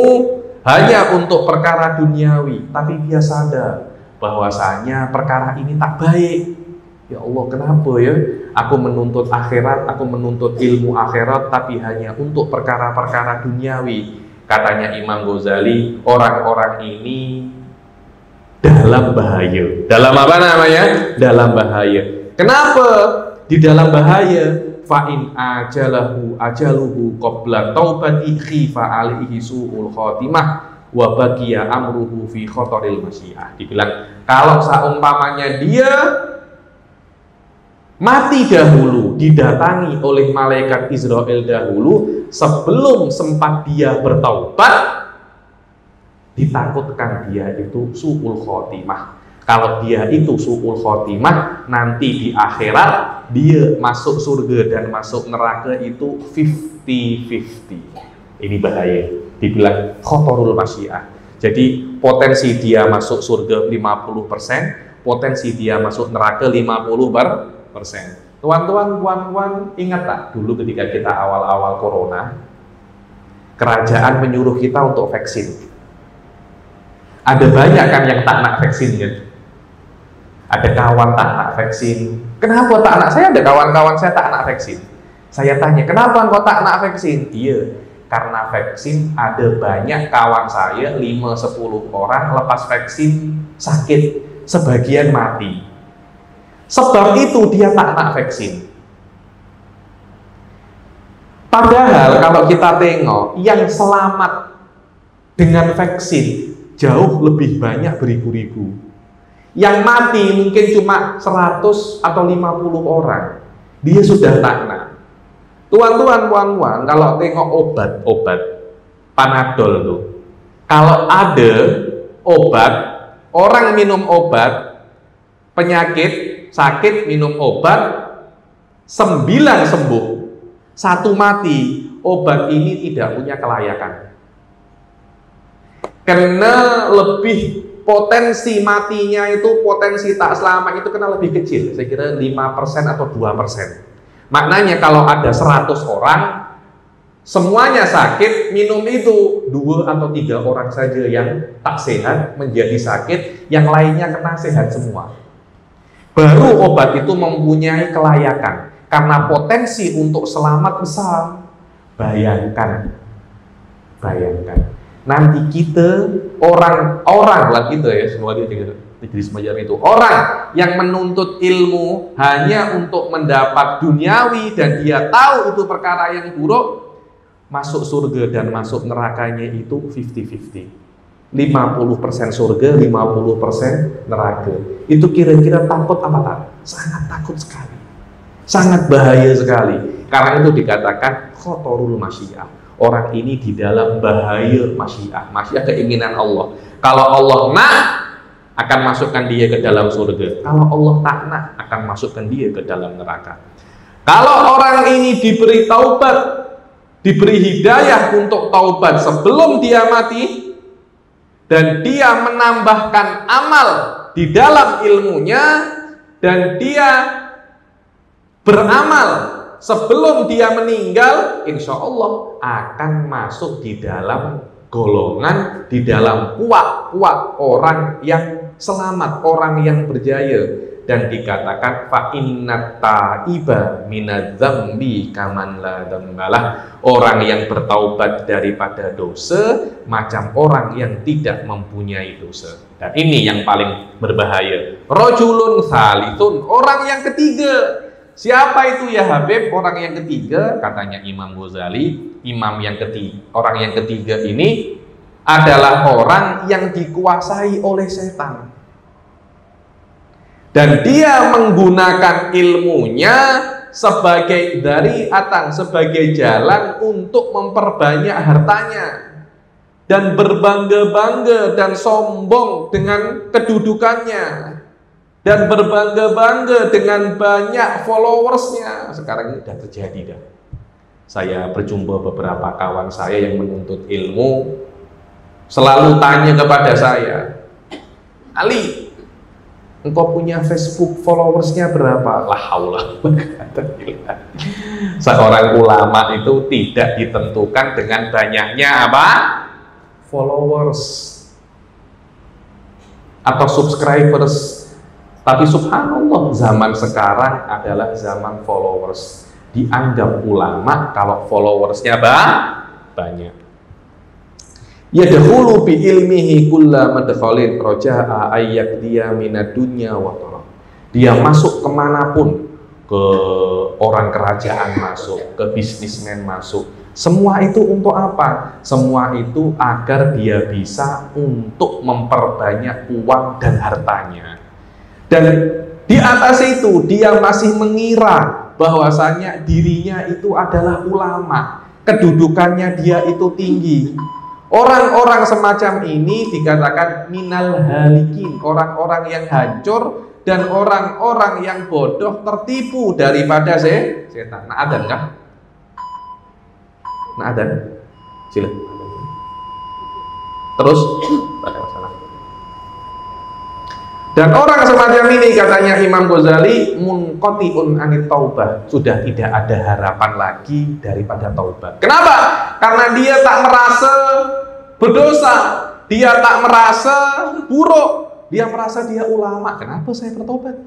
hanya untuk perkara duniawi, tapi dia sadar bahwasanya perkara ini tak baik. Ya Allah, kenapa ya aku menuntut akhirat, aku menuntut ilmu akhirat, tapi hanya untuk perkara-perkara duniawi. Katanya Imam Ghazali, orang-orang ini dalam bahaya. Dalam apa namanya? Dalam bahaya. Kenapa? di dalam bahaya. Fa in ajaluhu qabla taubati khifa alaihi su'ul khotimah wa baqiya amruhu fi khotoril masyiah. Dibilang kalau seumpamanya dia mati dahulu, didatangi oleh malaikat Israel dahulu sebelum sempat dia bertaubat, ditakutkan dia itu su'ul khotimah. Kalau dia itu su'ul khotimah, nanti di akhirat dia masuk surga dan masuk neraka itu 50-50. Ini bahaya, dibilang khotorul masyiah. Jadi potensi dia masuk surga 50%, potensi dia masuk neraka 50%. Tuan-tuan, puan-puan, ingat tak dulu ketika kita awal-awal corona, kerajaan menyuruh kita untuk vaksin. Ada banyak kan yang tak nak vaksin kan? Ada kawan tak nak vaksin. Kenapa tak nak? Saya ada kawan-kawan saya tak nak vaksin. Saya tanya, kenapa engkau tak nak vaksin? Iya, karena vaksin ada banyak kawan saya 5-10 orang lepas vaksin sakit, sebagian mati. Sebab itu dia tak nak vaksin. Padahal kalau kita tengok yang selamat dengan vaksin jauh lebih banyak beribu-ribu. Yang mati mungkin cuma 100 atau 50 orang. Dia sudah tak nak. Tuan-tuan, puan-puan, kalau tengok obat Panadol tuh, kalau ada obat, orang minum obat, penyakit, sakit, minum obat, 9 sembuh, 1 mati, obat ini tidak punya kelayakan. Karena lebih potensi matinya itu, potensi tak selamat itu kena lebih kecil, saya kira 5% atau 2%. Maknanya kalau ada 100 orang semuanya sakit, minum itu 2 atau 3 orang saja yang tak sehat menjadi sakit, yang lainnya kena sehat semua. Baru obat itu mempunyai kelayakan karena potensi untuk selamat besar. Bayangkan nanti kita orang lah kita ya, semua dia jadi semacam itu, orang yang menuntut ilmu hanya untuk mendapat duniawi dan dia tahu itu perkara yang buruk, masuk surga dan masuk nerakanya itu 50-50, 50% surga, 50% neraka. Itu kira-kira takut apa tak? Sangat takut sekali, sangat bahaya sekali. Karena itu dikatakan khotorul masyiah. Orang ini di dalam bahaya masyiah. Masyiah keinginan Allah. Kalau Allah nak, akan masukkan dia ke dalam surga. Kalau Allah tak nak, akan masukkan dia ke dalam neraka. Kalau orang ini diberi taubat, diberi hidayah untuk taubat sebelum dia mati, dan dia menambahkan amal di dalam ilmunya, dan dia beramal sebelum dia meninggal, insya Allah akan masuk di dalam golongan, di dalam puak-puak orang yang selamat, orang yang berjaya. Dan dikatakan fa innat taiba minadz-dzambi kaman la dzambalah. Orang yang bertaubat daripada dosa macam orang yang tidak mempunyai dosa. Dan ini yang paling berbahaya. Rajulun salithun, orang yang ketiga. Siapa itu ya Habib? Orang yang ketiga, katanya Imam Ghazali, orang yang ketiga ini adalah orang yang dikuasai oleh setan. Dan dia menggunakan ilmunya sebagai dariatan, sebagai jalan untuk memperbanyak hartanya. Dan berbangga-bangga dan sombong dengan kedudukannya. Dan berbangga-bangga dengan banyak followersnya. Sekarang ini sudah terjadi dah. Saya berjumpa beberapa kawan saya yang menuntut ilmu, selalu tanya kepada saya, Ali, engkau punya Facebook followersnya berapa? La haula. Seorang ulama itu tidak ditentukan dengan banyaknya apa? Followers atau subscribers. Tapi subhanallah, zaman sekarang adalah zaman followers. Dianggap ulama kalau followersnya banyak. Yadkhulu bi ilmihi kulla madkhalin raja'a ayyakdiya minad dunya wa tarab. Dia masuk kemanapun ke orang kerajaan masuk, ke bisnismen masuk. Semua itu untuk apa? Semua itu agar dia bisa untuk memperbanyak uang dan hartanya. Dan di atas itu dia masih mengira bahwasanya dirinya itu adalah ulama, kedudukannya dia itu tinggi. Orang-orang semacam ini dikatakan minal halikin, orang-orang yang hancur dan orang-orang yang bodoh tertipu daripada setan. Nah, ada kan? Nah, ada. Sila. Terus ada masalah. Dan orang semacam ini katanya Imam Ghazali munqati'un anit taubah, sudah tidak ada harapan lagi daripada taubat. Kenapa? Karena dia tak merasa berdosa, dia tak merasa buruk, dia merasa dia ulama. Kenapa saya bertobat?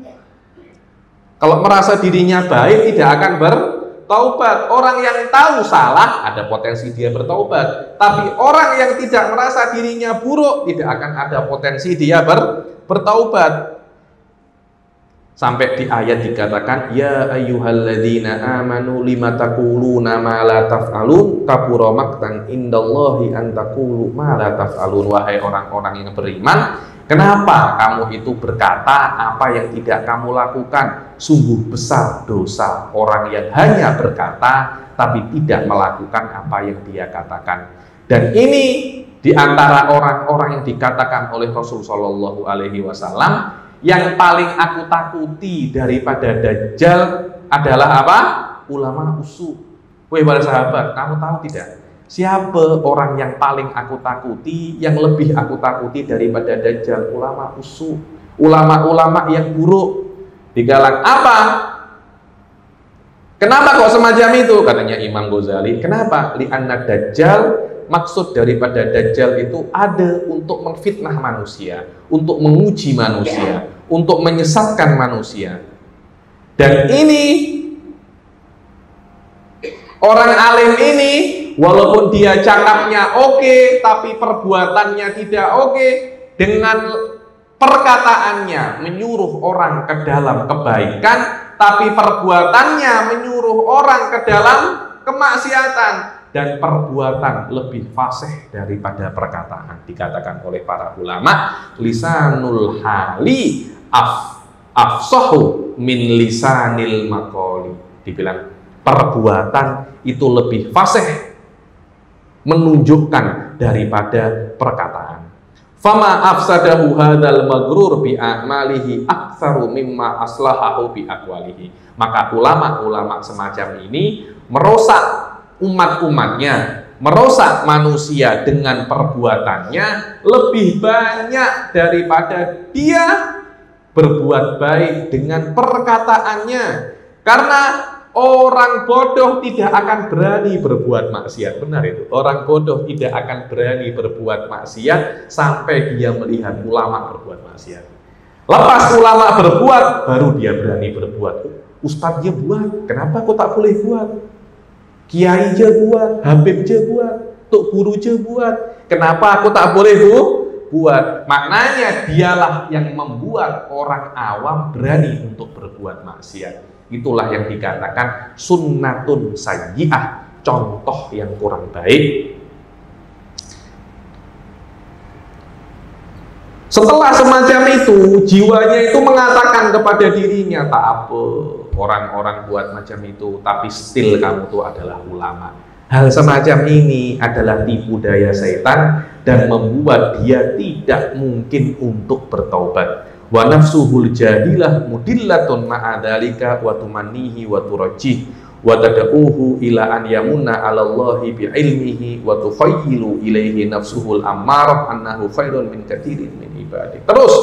Kalau merasa dirinya baik tidak akan bertaubat. Orang yang tahu salah ada potensi dia bertaubat, tapi orang yang tidak merasa dirinya buruk tidak akan ada potensi dia bertaubat. Sampai di ayat dikatakan ya ayyuhalladzina amanu lima taquluna ma la taf'alun kabura maqtan indallahi an taqulu ma la taf'alun. Wahai orang-orang yang beriman, kenapa kamu itu berkata apa yang tidak kamu lakukan? Sungguh besar dosa orang yang hanya berkata tapi tidak melakukan apa yang dia katakan. Dan ini di antara orang-orang yang dikatakan oleh Rasul Shallallahu Alaihi Wasallam, yang paling aku takuti daripada Dajjal adalah apa? Ulama usu. Weh para sahabat, kamu tahu tidak? Siapa orang yang paling aku takuti, yang lebih aku takuti daripada Dajjal? Ulama usu, ulama-ulama yang buruk. Digalang apa? Kenapa kok semacam itu? Katanya Imam Ghazali. Kenapa? Li'anna Dajjal, maksud daripada Dajjal itu ada untuk memfitnah manusia, untuk menguji manusia, untuk menyesatkan manusia. Dan ini orang alim ini, walaupun dia cakapnya oke, tapi perbuatannya tidak oke, dengan perkataannya menyuruh orang ke dalam kebaikan, tapi perbuatannya menyuruh orang ke dalam kemaksiatan. Dan perbuatan lebih fasih daripada perkataan. Dikatakan oleh para ulama, lisanul hali afsahu min lisanil maqali. Dibilang perbuatan itu lebih fasih menunjukkan daripada perkataan. Fama afsadahu hadzal maghrur bi a'malihi aktsaru mimma aslahahu bi aqwalihi. Maka ulama-ulama semacam ini merusak umat-umatnya, merusak manusia dengan perbuatannya lebih banyak daripada dia berbuat baik dengan perkataannya. Karena orang bodoh tidak akan berani berbuat maksiat. Benar itu. Orang bodoh tidak akan berani berbuat maksiat sampai dia melihat ulama berbuat maksiat. Lepas ulama berbuat, baru dia berani berbuat. Ustadznya buat, kenapa kok tak boleh buat? Kiai je buat, Habib je buat, Tuk Guru je buat, kenapa aku tak boleh buat? Maknanya dialah yang membuat orang awam berani untuk berbuat maksiat. Itulah yang dikatakan sunnatun sayyi'ah, contoh yang kurang baik. Setelah semacam itu, jiwanya itu mengatakan kepada dirinya, tak apa, orang-orang buat macam itu, tapi still kamu tuh adalah ulama. Hal semacam ini adalah tipu daya setan dan membuat dia tidak mungkin untuk bertaubat. Wa nafsuhul jadilah mudillatun ma'adzalika wa tumannihi wa turajjih wa tad'uhu ila an yamunna 'ala Allahi bi ilmihi wa tukhayyilu ilaihi nafsuhul ammarah annahu khairun min katsirin min ibadi. Terus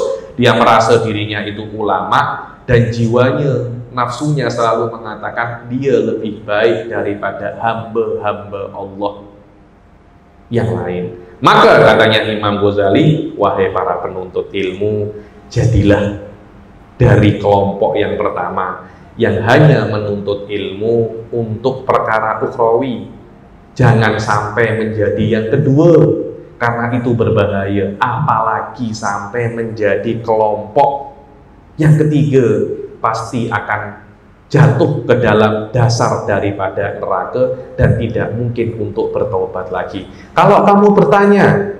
dia merasa dirinya itu ulama dan jiwanya, nafsunya selalu mengatakan dia lebih baik daripada hamba-hamba Allah yang lain. Maka katanya Imam Ghazali, wahai para penuntut ilmu, jadilah dari kelompok yang pertama yang hanya menuntut ilmu untuk perkara ukhrawi. Jangan sampai menjadi yang kedua, karena itu berbahaya. Apalagi sampai menjadi kelompok yang ketiga, pasti akan jatuh ke dalam dasar daripada neraka dan tidak mungkin untuk bertobat lagi. Kalau kamu bertanya,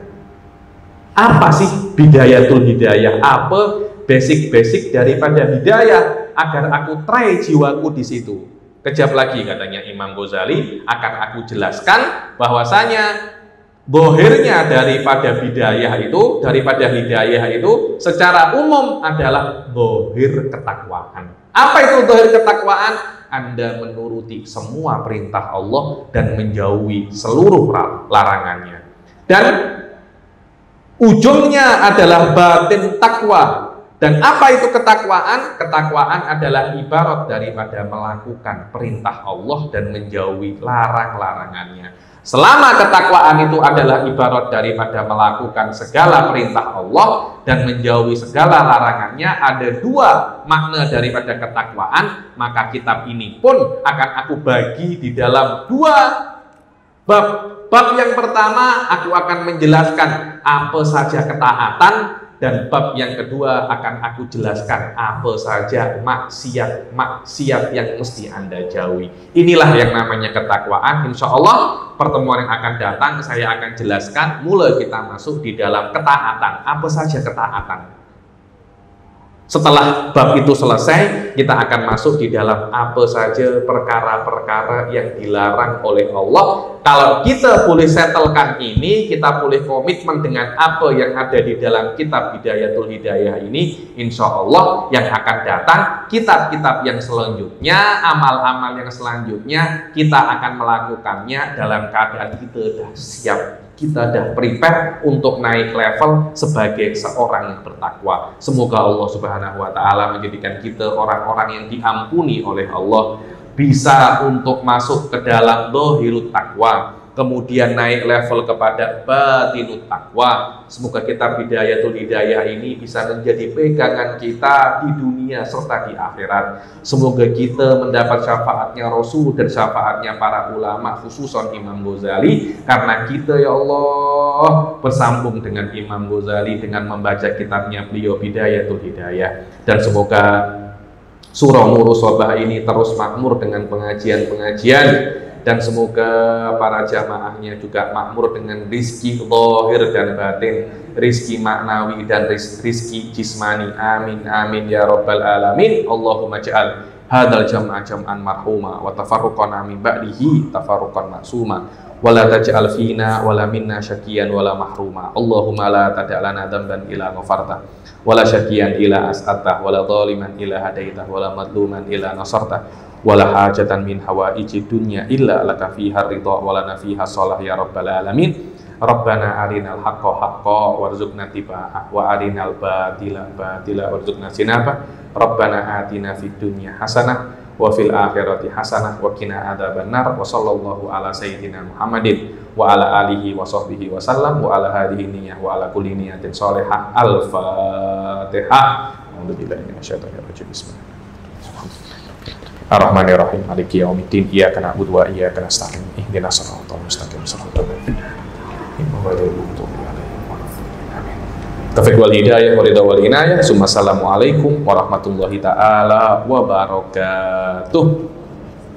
apa sih bidayatul hidayah? Apa basic-basic daripada hidayah agar aku try jiwaku di situ? Kejap lagi katanya Imam Ghazali akan aku jelaskan bahwasanya bohirnya daripada hidayah itu secara umum adalah bohir ketakwaan. Apa itu bohir ketakwaan? Anda menuruti semua perintah Allah dan menjauhi seluruh larangannya. Dan ujungnya adalah batin takwa. Dan apa itu ketakwaan? Ketakwaan adalah ibarat daripada melakukan perintah Allah dan menjauhi larang-larangannya. Selama ketakwaan itu adalah ibarat daripada melakukan segala perintah Allah dan menjauhi segala larangannya, ada dua makna daripada ketakwaan, maka kitab ini pun akan aku bagi di dalam dua bab. Bab yang pertama aku akan menjelaskan apa saja ketaatan, dan bab yang kedua akan aku jelaskan apa saja maksiat yang mesti Anda jauhi. Inilah yang namanya ketakwaan. Insya Allah pertemuan yang akan datang saya akan jelaskan, mulai kita masuk di dalam ketaatan. Apa saja ketaatan? Setelah bab itu selesai, kita akan masuk di dalam apa saja perkara-perkara yang dilarang oleh Allah. Kalau kita boleh settlekan ini, kita boleh komitmen dengan apa yang ada di dalam kitab Bidayatul Hidayah ini, insya Allah yang akan datang, kitab-kitab yang selanjutnya, amal-amal yang selanjutnya, kita akan melakukannya dalam keadaan kita sudah siap. Kita dah prepare untuk naik level sebagai seorang yang bertakwa. Semoga Allah Subhanahu wa Ta'ala menjadikan kita orang-orang yang diampuni oleh Allah, bisa untuk masuk ke dalam dhahirut takwa, kemudian naik level kepada batinut takwa. Semoga kitab Bidayatul Hidayah ini bisa menjadi pegangan kita di dunia serta di akhirat. Semoga kita mendapat syafaatnya Rasul dan syafaatnya para ulama, khususan Imam Ghazali, karena kita ya Allah bersambung dengan Imam Ghazali dengan membaca kitabnya beliau Bidayatul Hidayah. Dan semoga Surah Nurus Sobah ini terus makmur dengan pengajian-pengajian, dan semoga para jamaahnya juga makmur dengan rizki zahir dan batin, rizki maknawi dan rizki jismani. Amin amin ya rabbal alamin. Allahumma ja'al hadal jam'a jam'an marhuma wa tafarruqana min ba'dihi tafarruqan maksuma wa la taj'al fina wa la minna syakiyan wa la mahruma. Allahumma la tada'lana dhanban ila ghafarta wa la syakiyan ila as'atah wa la dhaliman ila hadaitah wa la madluman ila nasartah wala hajatan min hawaiji dunya illa laka fiha ridha wala nafiha shalah ya rabbal alamin. Rabbana arinal haqqa haqqa warzuqna tiba'ah wa arinal batila batila warzuqna sinabah. Rabbana atina fid dunya hasanah wa fil akhirati hasanah wa qina adzabannar. Wa sallallahu ala sayyidina Muhammadin wa ala alihi wa sahbihi wa sallam wa ala hadhihi niyyah wa ala kulli niyatin shalihah. Al-Fatihah. Alhamdulillahi minasyaitonir rajim. Bismillah. Ar-Rahmanir-Rahim, Maliki Yaumiddin, Iyyaka na'budu wa iyyaka nasta'in, ihdinas siratal mustaqim, siratal ladzina an'amta 'alaihim. Amin. Taufiq wal hidayah wa ridha wal inayah. Assalamualaikum warahmatullahi taala wabarakatuh.